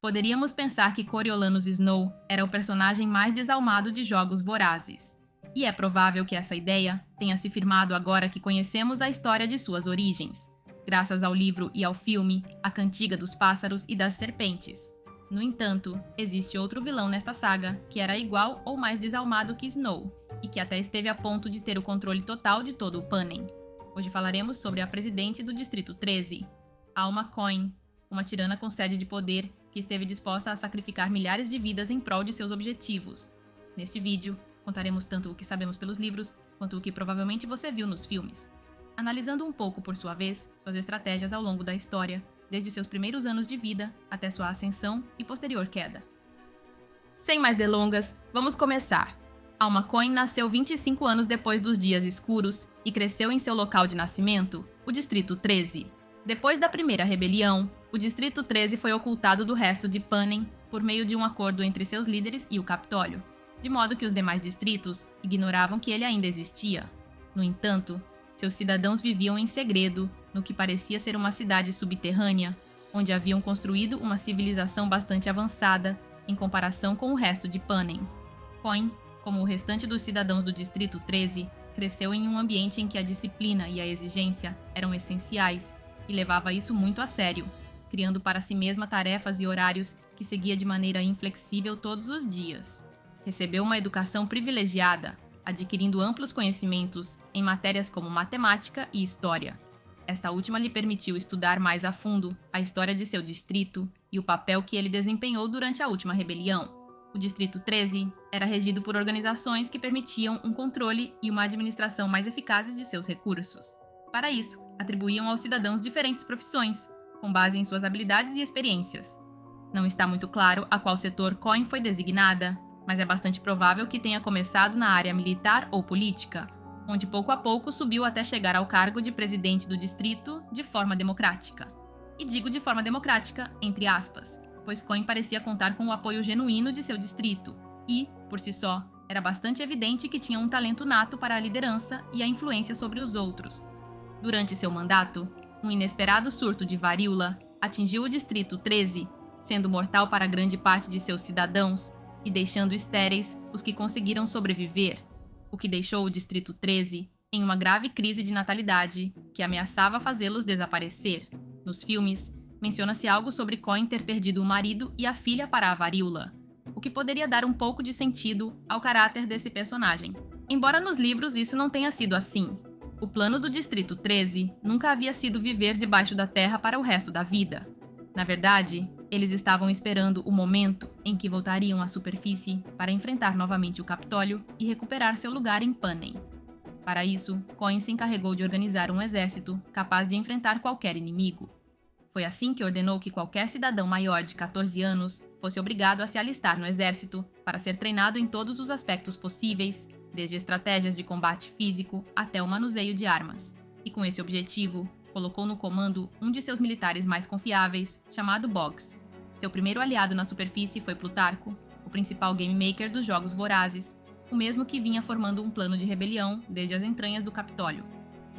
Poderíamos pensar que Coriolanus Snow era o personagem mais desalmado de Jogos Vorazes. E é provável que essa ideia tenha se firmado agora que conhecemos a história de suas origens, graças ao livro e ao filme A Cantiga dos Pássaros e das Serpentes. No entanto, existe outro vilão nesta saga que era igual ou mais desalmado que Snow, e que até esteve a ponto de ter o controle total de todo o Panem. Hoje falaremos sobre a presidente do Distrito 13, Alma Coin, uma tirana com sede de poder que esteve disposta a sacrificar milhares de vidas em prol de seus objetivos. Neste vídeo, contaremos tanto o que sabemos pelos livros, quanto o que provavelmente você viu nos filmes, analisando um pouco, por sua vez, suas estratégias ao longo da história, desde seus primeiros anos de vida até sua ascensão e posterior queda. Sem mais delongas, vamos começar. Alma Coin nasceu 25 anos depois dos Dias Escuros e cresceu em seu local de nascimento, o Distrito 13. Depois da primeira rebelião, o Distrito 13 foi ocultado do resto de Panem por meio de um acordo entre seus líderes e o Capitólio, de modo que os demais distritos ignoravam que ele ainda existia. No entanto, seus cidadãos viviam em segredo no que parecia ser uma cidade subterrânea, onde haviam construído uma civilização bastante avançada em comparação com o resto de Panem. Coin, como o restante dos cidadãos do Distrito 13, cresceu em um ambiente em que a disciplina e a exigência eram essenciais e levava isso muito a sério, criando para si mesma tarefas e horários que seguia de maneira inflexível todos os dias. Recebeu uma educação privilegiada, adquirindo amplos conhecimentos em matérias como matemática e história. Esta última lhe permitiu estudar mais a fundo a história de seu distrito e o papel que ele desempenhou durante a última rebelião. O Distrito 13 era regido por organizações que permitiam um controle e uma administração mais eficazes de seus recursos. Para isso, atribuíam aos cidadãos diferentes profissões, com base em suas habilidades e experiências. Não está muito claro a qual setor Coin foi designada, mas é bastante provável que tenha começado na área militar ou política, onde pouco a pouco subiu até chegar ao cargo de presidente do distrito de forma democrática. E digo de forma democrática, entre aspas, pois Coin parecia contar com o apoio genuíno de seu distrito e, por si só, era bastante evidente que tinha um talento nato para a liderança e a influência sobre os outros. Durante seu mandato, um inesperado surto de varíola atingiu o Distrito 13, sendo mortal para grande parte de seus cidadãos e deixando estéreis os que conseguiram sobreviver, o que deixou o Distrito 13 em uma grave crise de natalidade que ameaçava fazê-los desaparecer. Nos filmes, menciona-se algo sobre Coin ter perdido o marido e a filha para a varíola, o que poderia dar um pouco de sentido ao caráter desse personagem. Embora nos livros isso não tenha sido assim, o plano do Distrito 13 nunca havia sido viver debaixo da terra para o resto da vida. Na verdade, eles estavam esperando o momento em que voltariam à superfície para enfrentar novamente o Capitólio e recuperar seu lugar em Panem. Para isso, Coin se encarregou de organizar um exército capaz de enfrentar qualquer inimigo. Foi assim que ordenou que qualquer cidadão maior de 14 anos fosse obrigado a se alistar no exército para ser treinado em todos os aspectos possíveis, desde estratégias de combate físico até o manuseio de armas. E com esse objetivo, colocou no comando um de seus militares mais confiáveis, chamado Boggs. Seu primeiro aliado na superfície foi Plutarco, o principal game maker dos Jogos Vorazes, o mesmo que vinha formando um plano de rebelião desde as entranhas do Capitólio.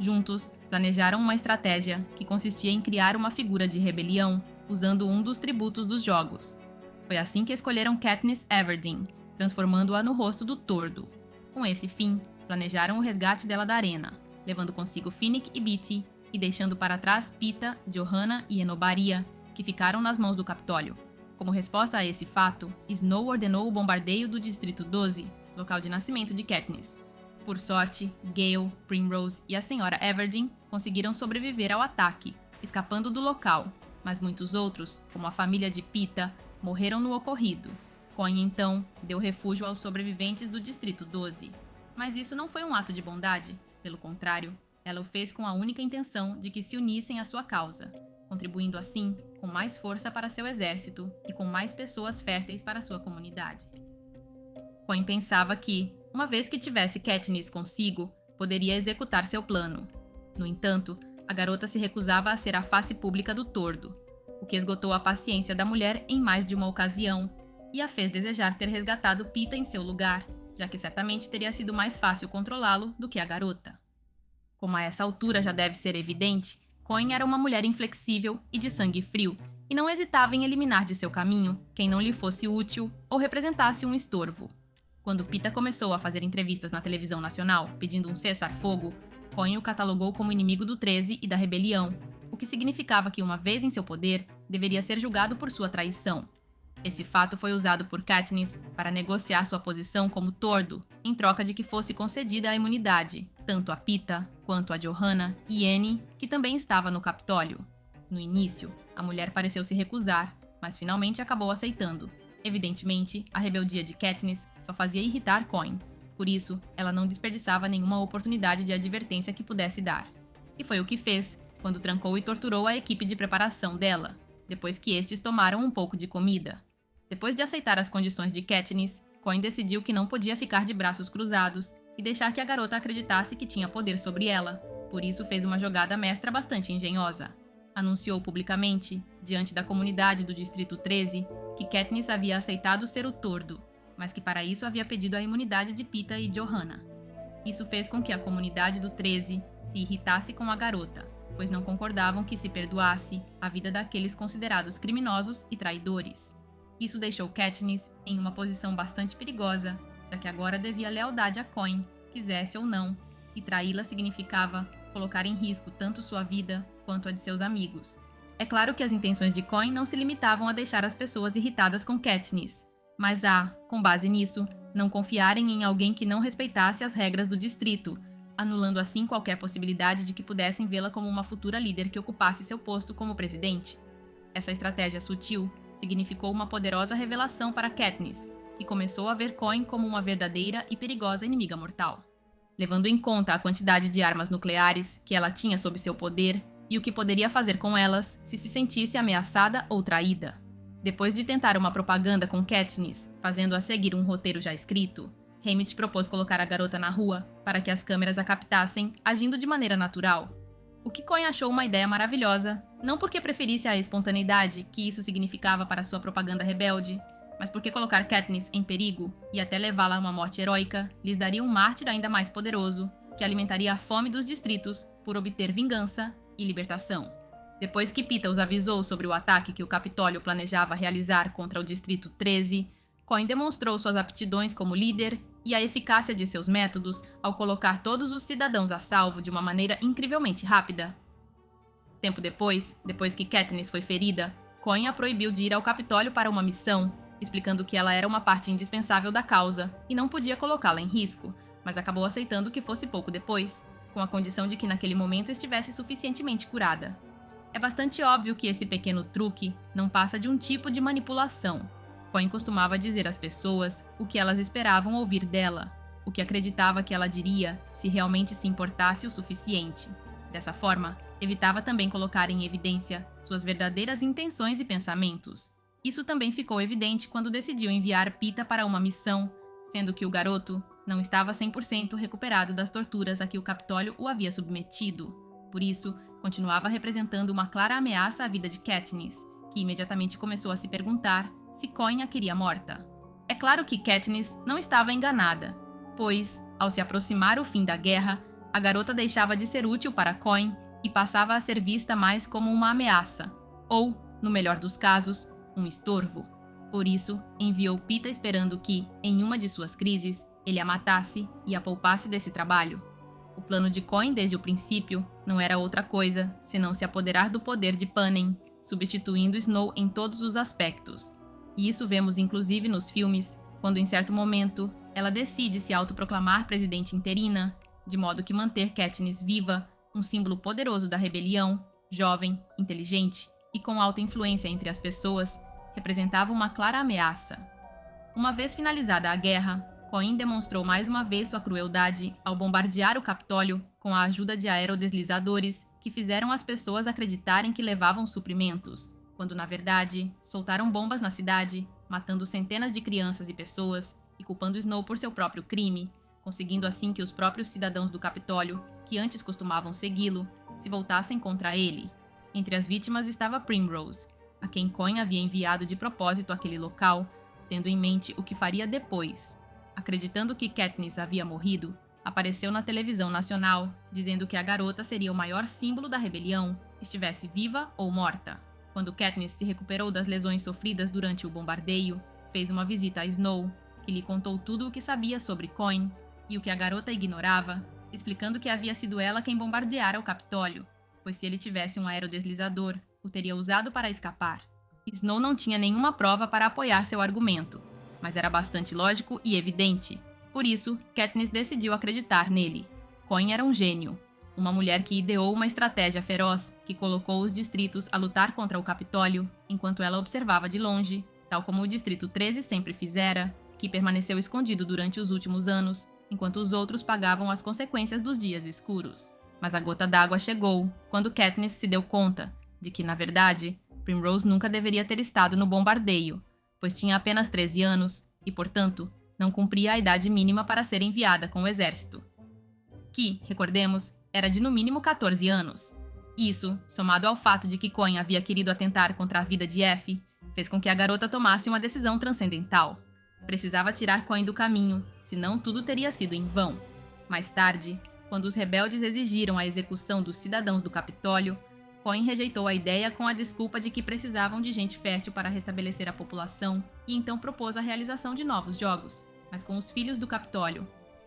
Juntos, planejaram uma estratégia que consistia em criar uma figura de rebelião usando um dos tributos dos jogos. Foi assim que escolheram Katniss Everdeen, transformando-a no rosto do Tordo. Com esse fim, planejaram o resgate dela da arena, levando consigo Finnick e Beetee e deixando para trás Peeta, Johanna e Enobaria, que ficaram nas mãos do Capitólio. Como resposta a esse fato, Snow ordenou o bombardeio do Distrito 12, local de nascimento de Katniss. Por sorte, Gale, Primrose e a Sra. Everdeen conseguiram sobreviver ao ataque, escapando do local, mas muitos outros, como a família de Peeta, morreram no ocorrido. Coin, então, deu refúgio aos sobreviventes do Distrito 12. Mas isso não foi um ato de bondade, pelo contrário, ela o fez com a única intenção de que se unissem à sua causa, contribuindo assim com mais força para seu exército e com mais pessoas férteis para sua comunidade. Coin pensava que, uma vez que tivesse Katniss consigo, poderia executar seu plano. No entanto, a garota se recusava a ser a face pública do Tordo, o que esgotou a paciência da mulher em mais de uma ocasião e a fez desejar ter resgatado Peeta em seu lugar, já que certamente teria sido mais fácil controlá-lo do que a garota. Como a essa altura já deve ser evidente, Coin era uma mulher inflexível e de sangue frio, e não hesitava em eliminar de seu caminho quem não lhe fosse útil ou representasse um estorvo. Quando Pita começou a fazer entrevistas na televisão nacional pedindo um cessar-fogo, Cohen o catalogou como inimigo do 13 e da rebelião, o que significava que, uma vez em seu poder, deveria ser julgado por sua traição. Esse fato foi usado por Katniss para negociar sua posição como tordo, em troca de que fosse concedida a imunidade, tanto a Pita quanto a Johanna e Annie, que também estava no Capitólio. No início, a mulher pareceu se recusar, mas finalmente acabou aceitando. Evidentemente, a rebeldia de Katniss só fazia irritar Cohen, por isso, ela não desperdiçava nenhuma oportunidade de advertência que pudesse dar. E foi o que fez, quando trancou e torturou a equipe de preparação dela, depois que estes tomaram um pouco de comida. Depois de aceitar as condições de Katniss, Cohen decidiu que não podia ficar de braços cruzados e deixar que a garota acreditasse que tinha poder sobre ela, por isso fez uma jogada mestra bastante engenhosa. Anunciou publicamente, diante da comunidade do Distrito 13, que Katniss havia aceitado ser o tordo, mas que para isso havia pedido a imunidade de Pita e Johanna. Isso fez com que a comunidade do 13 se irritasse com a garota, pois não concordavam que se perdoasse a vida daqueles considerados criminosos e traidores. Isso deixou Katniss em uma posição bastante perigosa, já que agora devia lealdade a Cohen, quisesse ou não, e traí-la significava colocar em risco tanto sua vida quanto a de seus amigos. É claro que as intenções de Cohen não se limitavam a deixar as pessoas irritadas com Katniss, mas com base nisso, não confiarem em alguém que não respeitasse as regras do distrito, anulando assim qualquer possibilidade de que pudessem vê-la como uma futura líder que ocupasse seu posto como presidente. Essa estratégia sutil significou uma poderosa revelação para Katniss, que começou a ver Cohen como uma verdadeira e perigosa inimiga mortal. Levando em conta a quantidade de armas nucleares que ela tinha sob seu poder e o que poderia fazer com elas se sentisse ameaçada ou traída. Depois de tentar uma propaganda com Katniss, fazendo-a seguir um roteiro já escrito, Haymitch propôs colocar a garota na rua para que as câmeras a captassem agindo de maneira natural. O que Cohen achou uma ideia maravilhosa, não porque preferisse a espontaneidade que isso significava para sua propaganda rebelde, mas porque colocar Katniss em perigo e até levá-la a uma morte heróica lhes daria um mártir ainda mais poderoso, que alimentaria a fome dos distritos por obter vingança e libertação. Depois que Pita os avisou sobre o ataque que o Capitólio planejava realizar contra o Distrito 13, Cohen demonstrou suas aptidões como líder e a eficácia de seus métodos ao colocar todos os cidadãos a salvo de uma maneira incrivelmente rápida. Tempo depois que Katniss foi ferida, Cohen a proibiu de ir ao Capitólio para uma missão, explicando que ela era uma parte indispensável da causa e não podia colocá-la em risco, mas acabou aceitando que fosse pouco depois, com a condição de que naquele momento estivesse suficientemente curada. É bastante óbvio que esse pequeno truque não passa de um tipo de manipulação. Cohen costumava dizer às pessoas o que elas esperavam ouvir dela, o que acreditava que ela diria se realmente se importasse o suficiente. Dessa forma, evitava também colocar em evidência suas verdadeiras intenções e pensamentos. Isso também ficou evidente quando decidiu enviar Pita para uma missão, sendo que o garoto não estava 100% recuperado das torturas a que o Capitólio o havia submetido. Por isso, continuava representando uma clara ameaça à vida de Katniss, que imediatamente começou a se perguntar se Cohen a queria morta. É claro que Katniss não estava enganada, pois, ao se aproximar o fim da guerra, a garota deixava de ser útil para Cohen e passava a ser vista mais como uma ameaça, ou, no melhor dos casos, um estorvo. Por isso, enviou Pita esperando que, em uma de suas crises, ele a matasse e a poupasse desse trabalho. O plano de Cohen desde o princípio não era outra coisa senão se apoderar do poder de Panem, substituindo Snow em todos os aspectos. E isso vemos inclusive nos filmes, quando em certo momento ela decide se autoproclamar presidente interina, de modo que manter Katniss viva, um símbolo poderoso da rebelião, jovem, inteligente e com alta influência entre as pessoas, representava uma clara ameaça. Uma vez finalizada a guerra, Cohen demonstrou mais uma vez sua crueldade ao bombardear o Capitólio com a ajuda de aerodeslizadores que fizeram as pessoas acreditarem que levavam suprimentos, quando na verdade soltaram bombas na cidade, matando centenas de crianças e pessoas e culpando Snow por seu próprio crime, conseguindo assim que os próprios cidadãos do Capitólio, que antes costumavam segui-lo, se voltassem contra ele. Entre as vítimas estava Primrose, a quem Cohen havia enviado de propósito àquele local, tendo em mente o que faria depois. Acreditando que Katniss havia morrido, apareceu na televisão nacional, dizendo que a garota seria o maior símbolo da rebelião, estivesse viva ou morta. Quando Katniss se recuperou das lesões sofridas durante o bombardeio, fez uma visita a Snow, que lhe contou tudo o que sabia sobre Coin e o que a garota ignorava, explicando que havia sido ela quem bombardeara o Capitólio, pois se ele tivesse um aerodeslizador, o teria usado para escapar. Snow não tinha nenhuma prova para apoiar seu argumento, mas era bastante lógico e evidente. Por isso, Katniss decidiu acreditar nele. Coin era um gênio, uma mulher que ideou uma estratégia feroz que colocou os distritos a lutar contra o Capitólio, enquanto ela observava de longe, tal como o Distrito 13 sempre fizera, que permaneceu escondido durante os últimos anos, enquanto os outros pagavam as consequências dos dias escuros. Mas a gota d'água chegou quando Katniss se deu conta de que, na verdade, Primrose nunca deveria ter estado no bombardeio, pois tinha apenas 13 anos e, portanto, não cumpria a idade mínima para ser enviada com o exército. Que, recordemos, era de no mínimo 14 anos. Isso, somado ao fato de que Coin havia querido atentar contra a vida de Effie, fez com que a garota tomasse uma decisão transcendental. Precisava tirar Coin do caminho, senão tudo teria sido em vão. Mais tarde, quando os rebeldes exigiram a execução dos cidadãos do Capitólio, Coin rejeitou a ideia com a desculpa de que precisavam de gente fértil para restabelecer a população e então propôs a realização de novos jogos, mas com os filhos do Capitólio.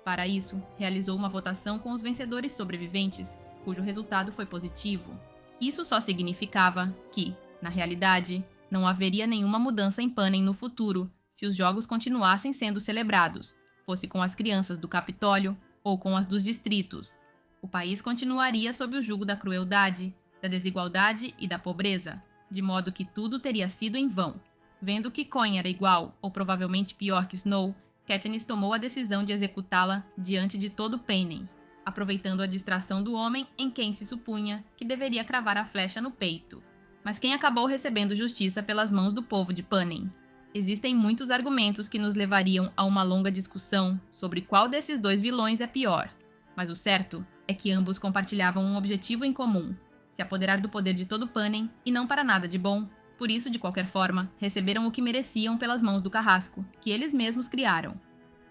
Para isso, realizou uma votação com os vencedores sobreviventes, cujo resultado foi positivo. Isso só significava que, na realidade, não haveria nenhuma mudança em Panem no futuro se os jogos continuassem sendo celebrados, fosse com as crianças do Capitólio ou com as dos distritos. O país continuaria sob o jugo da crueldade, da desigualdade e da pobreza, de modo que tudo teria sido em vão. Vendo que Coin era igual, ou provavelmente pior que Snow, Katniss tomou a decisão de executá-la diante de todo Panem, aproveitando a distração do homem em quem se supunha que deveria cravar a flecha no peito. Mas quem acabou recebendo justiça pelas mãos do povo de Panem? Existem muitos argumentos que nos levariam a uma longa discussão sobre qual desses dois vilões é pior, mas o certo é que ambos compartilhavam um objetivo em comum: se apoderar do poder de todo Panem e não para nada de bom. Por isso, de qualquer forma, receberam o que mereciam pelas mãos do carrasco, que eles mesmos criaram: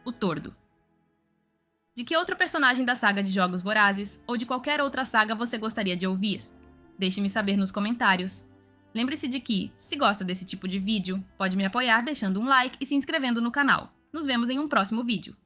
o Tordo. De que outro personagem da saga de Jogos Vorazes, ou de qualquer outra saga você gostaria de ouvir? Deixe-me saber nos comentários. Lembre-se de que, se gosta desse tipo de vídeo, pode me apoiar deixando um like e se inscrevendo no canal. Nos vemos em um próximo vídeo.